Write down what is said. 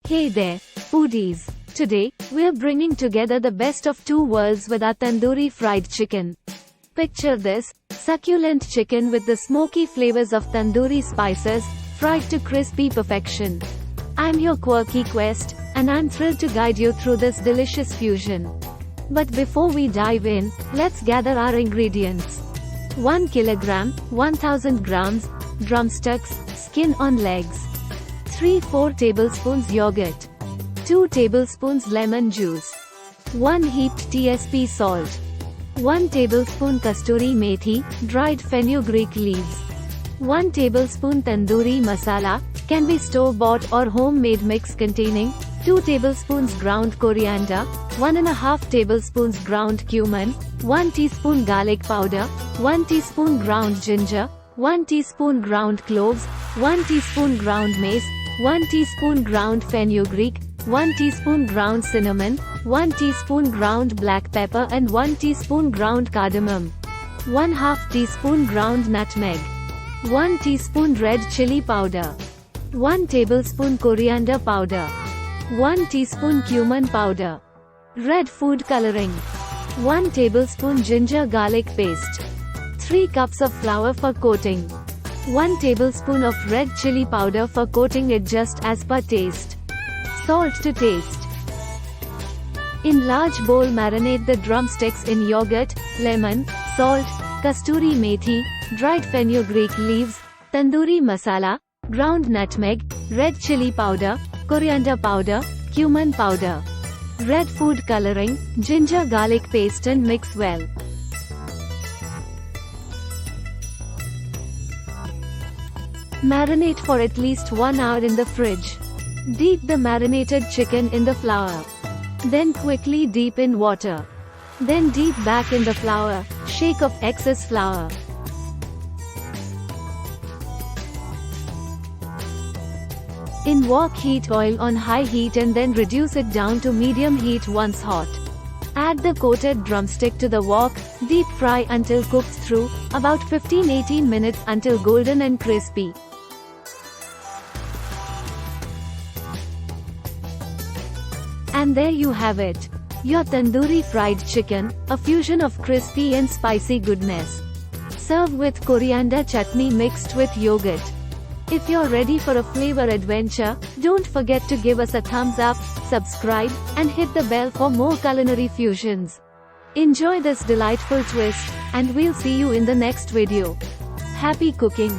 Hey there, foodies. Today, we're bringing together the best of two worlds with our tandoori fried chicken. Picture this, succulent chicken with the smoky flavors of tandoori spices, fried to crispy perfection. I'm your quirky quest, and I'm thrilled to guide you through this delicious fusion. But before we dive in, let's gather our ingredients. 1 kilogram, 1000 grams, drumsticks, skin on legs. 3-4 tablespoons yogurt. 2 tablespoons lemon juice. 1 heaped TSP salt. 1 tablespoon kasturi methi, dried fenugreek leaves. 1 tablespoon tandoori masala, can be store-bought or homemade mix containing 2 tablespoons ground coriander, 1.5 tablespoons ground cumin, 1 teaspoon garlic powder, 1 teaspoon ground ginger, 1 teaspoon ground cloves, 1 teaspoon ground mace, 1 teaspoon ground fenugreek, 1 teaspoon ground cinnamon, 1 teaspoon ground black pepper and 1 teaspoon ground cardamom. 1/2 teaspoon ground nutmeg. 1 teaspoon red chilli powder. 1 tablespoon coriander powder. 1 teaspoon cumin powder. Red food coloring. 1 tablespoon ginger garlic paste. 3 cups of flour for coating. 1 tablespoon of red chilli powder for coating it just as per taste. Salt to taste. In large bowl marinate the drumsticks in yogurt, lemon, salt, kasturi methi, dried fenugreek leaves, tandoori masala, ground nutmeg, red chilli powder, coriander powder, cumin powder, red food coloring, ginger garlic paste and mix well. Marinate for at least 1 hour in the fridge. Dip the marinated chicken in the flour. Then quickly dip in water. Then dip back in the flour, shake off excess flour. In wok heat oil on high heat and then reduce it down to medium heat once hot. Add the coated drumstick to the wok, deep fry until cooked through, about 15-18 minutes until golden and crispy. And there you have it. Your tandoori fried chicken, a fusion of crispy and spicy goodness. Serve with coriander chutney mixed with yogurt. If you're ready for a flavor adventure, don't forget to give us a thumbs up, subscribe, and hit the bell for more culinary fusions. Enjoy this delightful twist, and we'll see you in the next video. Happy cooking!